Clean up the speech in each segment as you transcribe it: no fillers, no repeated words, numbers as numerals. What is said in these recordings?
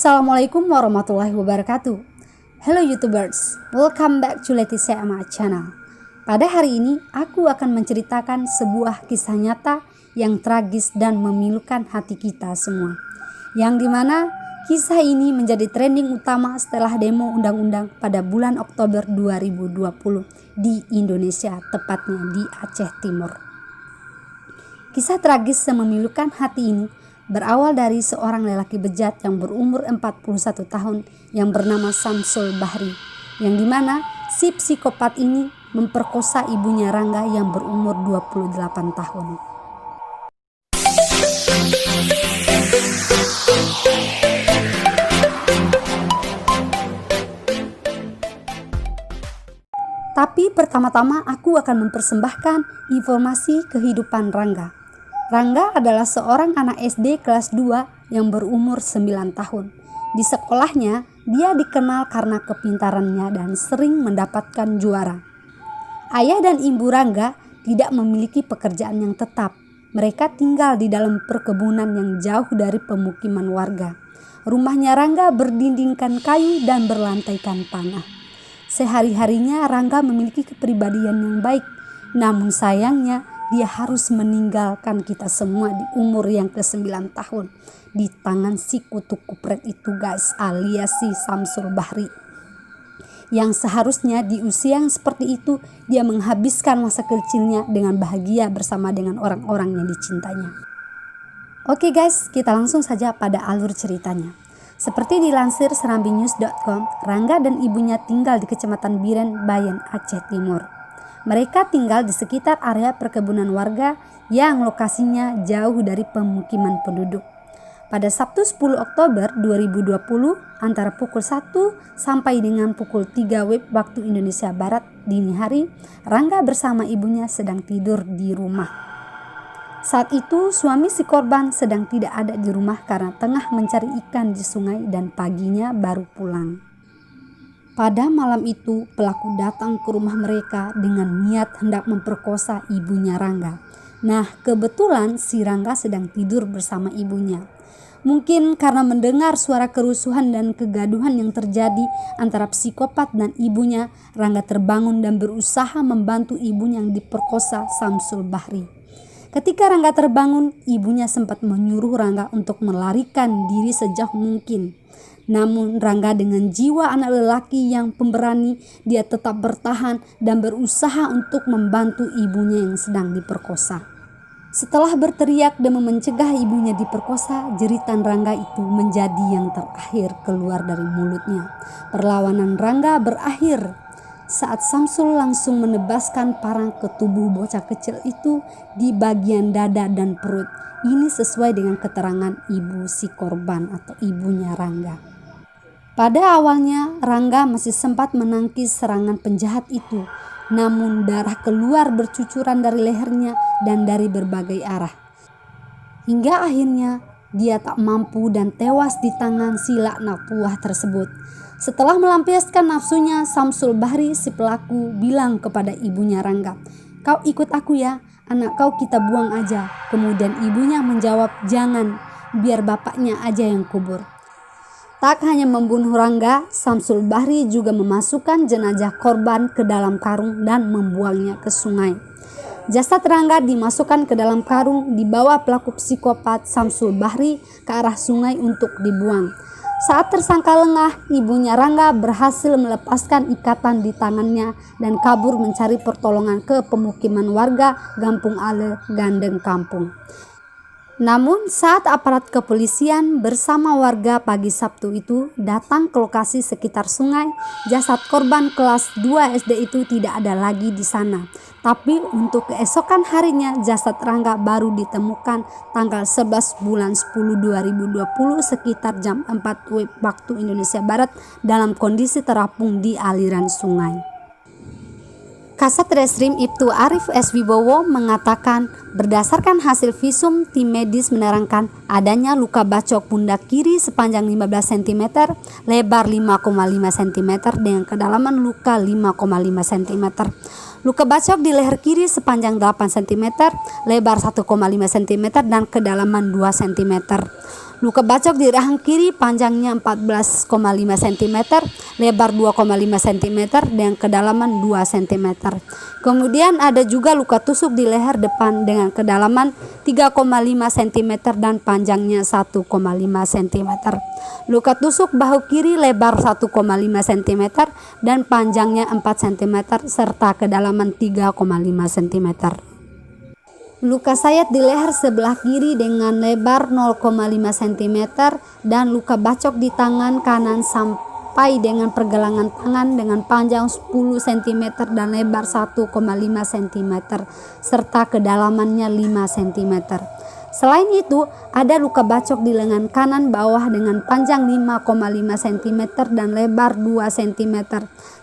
Assalamualaikum warahmatullahi wabarakatuh. Hello YouTubers, welcome back to Leticia Emma Channel. Pada hari ini aku akan menceritakan sebuah kisah nyata yang tragis dan memilukan hati kita semua. Yang dimana kisah ini menjadi trending utama setelah demo undang-undang pada bulan Oktober 2020 di Indonesia, tepatnya di Aceh Timur. Kisah tragis yang memilukan hati ini berawal dari seorang lelaki bejat yang berumur 41 tahun yang bernama Samsul Bahri, yang dimana si psikopat ini memperkosa ibunya Rangga yang berumur 28 tahun. Tapi pertama-tama aku akan mempersembahkan informasi kehidupan Rangga. Rangga adalah seorang anak SD kelas 2 yang berumur 9 tahun. Di sekolahnya, dia dikenal karena kepintarannya dan sering mendapatkan juara. Ayah dan ibu Rangga tidak memiliki pekerjaan yang tetap. Mereka tinggal di dalam perkebunan yang jauh dari pemukiman warga. Rumahnya Rangga berdindingkan kayu dan berlantaikan tanah. Sehari-harinya Rangga memiliki kepribadian yang baik, namun sayangnya dia harus meninggalkan kita semua di umur yang ke-9 tahun di tangan si kutu kupret itu guys, alias si Samsul Bahri. Yang seharusnya di usia yang seperti itu dia menghabiskan masa kecilnya dengan bahagia bersama dengan orang-orang yang dicintanya. Oke guys, kita langsung saja pada alur ceritanya. Seperti dilansir serambinews.com, Rangga dan ibunya tinggal di Kecamatan Biren, Bayan, Aceh Timur. Mereka tinggal di sekitar area perkebunan warga yang lokasinya jauh dari pemukiman penduduk. Pada Sabtu 10 Oktober 2020 antara pukul 1 sampai dengan pukul 3 WIB waktu Indonesia Barat dini hari, Rangga bersama ibunya sedang tidur di rumah. Saat itu suami si korban sedang tidak ada di rumah karena tengah mencari ikan di sungai dan paginya baru pulang. Pada malam itu, pelaku datang ke rumah mereka dengan niat hendak memperkosa ibunya Rangga. Nah, kebetulan si Rangga sedang tidur bersama ibunya. Mungkin karena mendengar suara kerusuhan dan kegaduhan yang terjadi antara psikopat dan ibunya, Rangga terbangun dan berusaha membantu ibunya yang diperkosa Samsul Bahri. Ketika Rangga terbangun, ibunya sempat menyuruh Rangga untuk melarikan diri sejauh mungkin. Namun Rangga dengan jiwa anak lelaki yang pemberani, dia tetap bertahan dan berusaha untuk membantu ibunya yang sedang diperkosa. Setelah berteriak dan mencegah ibunya diperkosa, jeritan Rangga itu menjadi yang terakhir keluar dari mulutnya. Perlawanan Rangga berakhir saat Samsul langsung menebaskan parang ke tubuh bocah kecil itu di bagian dada dan perut. Ini sesuai dengan keterangan ibu si korban atau ibunya Rangga. Pada awalnya Rangga masih sempat menangkis serangan penjahat itu, namun darah keluar bercucuran dari lehernya dan dari berbagai arah. Hingga akhirnya dia tak mampu dan tewas di tangan si laknatullah tersebut. Setelah melampiaskan nafsunya, Samsul Bahri si pelaku bilang kepada ibunya Rangga, "Kau ikut aku ya, anak kau kita buang aja." Kemudian ibunya menjawab, "Jangan, biar bapaknya aja yang kubur." Tak hanya membunuh Rangga, Samsul Bahri juga memasukkan jenazah korban ke dalam karung dan membuangnya ke sungai. Jasad Rangga dimasukkan ke dalam karung, dibawa pelaku psikopat Samsul Bahri ke arah sungai untuk dibuang. Saat tersangka lengah, ibunya Rangga berhasil melepaskan ikatan di tangannya dan kabur mencari pertolongan ke pemukiman warga Gampung Ale, Gandeng Kampung. Namun saat aparat kepolisian bersama warga pagi Sabtu itu datang ke lokasi sekitar sungai, jasad korban kelas 2 SD itu tidak ada lagi di sana. Tapi untuk keesokan harinya jasad Rangga baru ditemukan tanggal 11 bulan 10 2020 sekitar jam 4 WIB waktu Indonesia Barat dalam kondisi terapung di aliran sungai. Kasat Reskrim Ibtu Arif S. Wibowo mengatakan berdasarkan hasil visum tim medis menerangkan adanya luka bacok pundak kiri sepanjang 15 cm, lebar 5,5 cm dengan kedalaman luka 5,5 cm. Luka bacok di leher kiri sepanjang 8 cm, lebar 1,5 cm dan kedalaman 2 cm. Luka bacok di rahang kiri panjangnya 14,5 cm, lebar 2,5 cm, dan kedalaman 2 cm. Kemudian ada juga luka tusuk di leher depan dengan kedalaman 3,5 cm dan panjangnya 1,5 cm. Luka tusuk bahu kiri lebar 1,5 cm dan panjangnya 4 cm serta kedalaman 3,5 cm. Luka sayat di leher sebelah kiri dengan lebar 0,5 cm dan luka bacok di tangan kanan sampai dengan pergelangan tangan dengan panjang 10 cm dan lebar 1,5 cm serta kedalamannya 5 cm. Selain itu, ada luka bacok di lengan kanan bawah dengan panjang 5,5 cm dan lebar 2 cm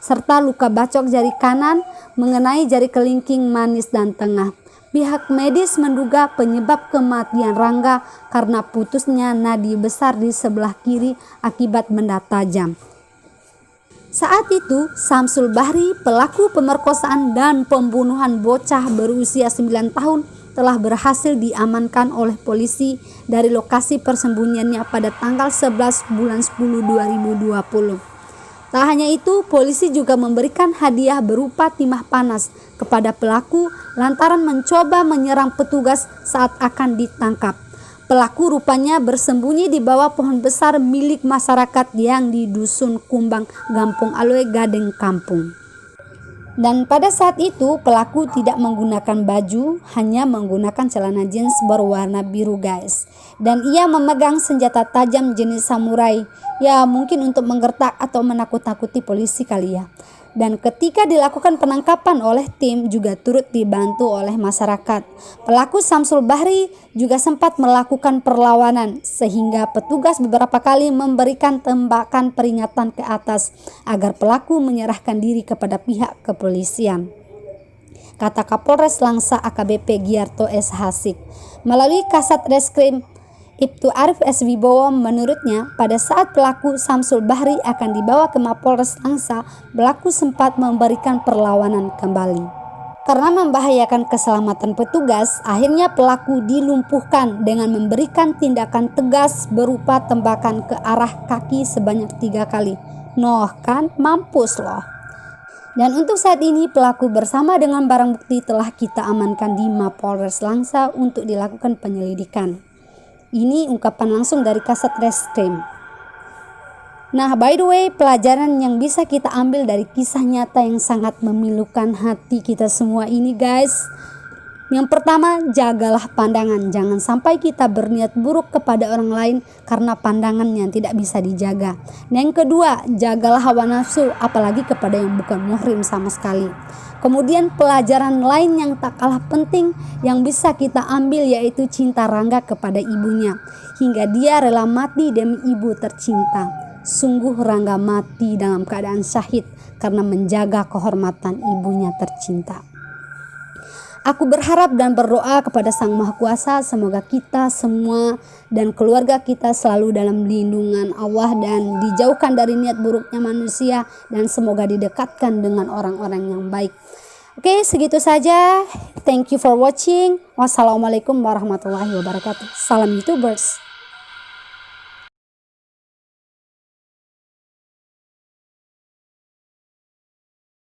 serta luka bacok jari kanan mengenai jari kelingking manis dan tengah. Pihak medis menduga penyebab kematian Rangga karena putusnya nadi besar di sebelah kiri akibat benda tajam. Saat itu, Samsul Bahri, pelaku pemerkosaan dan pembunuhan bocah berusia 9 tahun, telah berhasil diamankan oleh polisi dari lokasi persembunyiannya pada tanggal 11 bulan 10 2020. Tak hanya itu, polisi juga memberikan hadiah berupa timah panas kepada pelaku lantaran mencoba menyerang petugas saat akan ditangkap. Pelaku rupanya bersembunyi di bawah pohon besar milik masyarakat yang di Dusun Kumbang, Gampung Aloe, Gading Kampung. Dan pada saat itu pelaku tidak menggunakan baju, hanya menggunakan celana jeans berwarna biru guys. Dan ia memegang senjata tajam jenis samurai, ya mungkin untuk menggertak atau menakut-nakuti polisi kali ya. Dan ketika dilakukan penangkapan oleh tim juga turut dibantu oleh masyarakat. Pelaku Samsul Bahri juga sempat melakukan perlawanan sehingga petugas beberapa kali memberikan tembakan peringatan ke atas agar pelaku menyerahkan diri kepada pihak kepolisian. Kata Kapolres Langsa AKBP Giarto S. Hasik. Melalui Kasat Reskrim Ibtu Arif S. Wibowo, menurutnya pada saat pelaku Samsul Bahri akan dibawa ke Mapolres Langsa, pelaku sempat memberikan perlawanan kembali. Karena membahayakan keselamatan petugas, akhirnya pelaku dilumpuhkan dengan memberikan tindakan tegas berupa tembakan ke arah kaki sebanyak 3 kali. Noh kan, mampus loh. Dan untuk saat ini pelaku bersama dengan barang bukti telah kita amankan di Mapolres Langsa untuk dilakukan penyelidikan. Ini ungkapan langsung dari Kasat Reskrim. Nah, by the way, pelajaran yang bisa kita ambil dari kisah nyata yang sangat memilukan hati kita semua ini guys. Yang pertama, jagalah pandangan. Jangan sampai kita berniat buruk kepada orang lain karena pandangan yang tidak bisa dijaga. Dan yang kedua, jagalah hawa nafsu, apalagi kepada yang bukan muhrim sama sekali. Kemudian pelajaran lain yang tak kalah penting yang bisa kita ambil yaitu cinta Rangga kepada ibunya. Hingga dia rela mati demi ibu tercinta. Sungguh Rangga mati dalam keadaan syahid karena menjaga kehormatan ibunya tercinta. Aku berharap dan berdoa kepada Sang Maha Kuasa semoga kita semua dan keluarga kita selalu dalam lindungan Allah dan dijauhkan dari niat buruknya manusia dan semoga didekatkan dengan orang-orang yang baik. Oke, segitu saja. Thank you for watching. Wassalamualaikum warahmatullahi wabarakatuh. Salam YouTubers.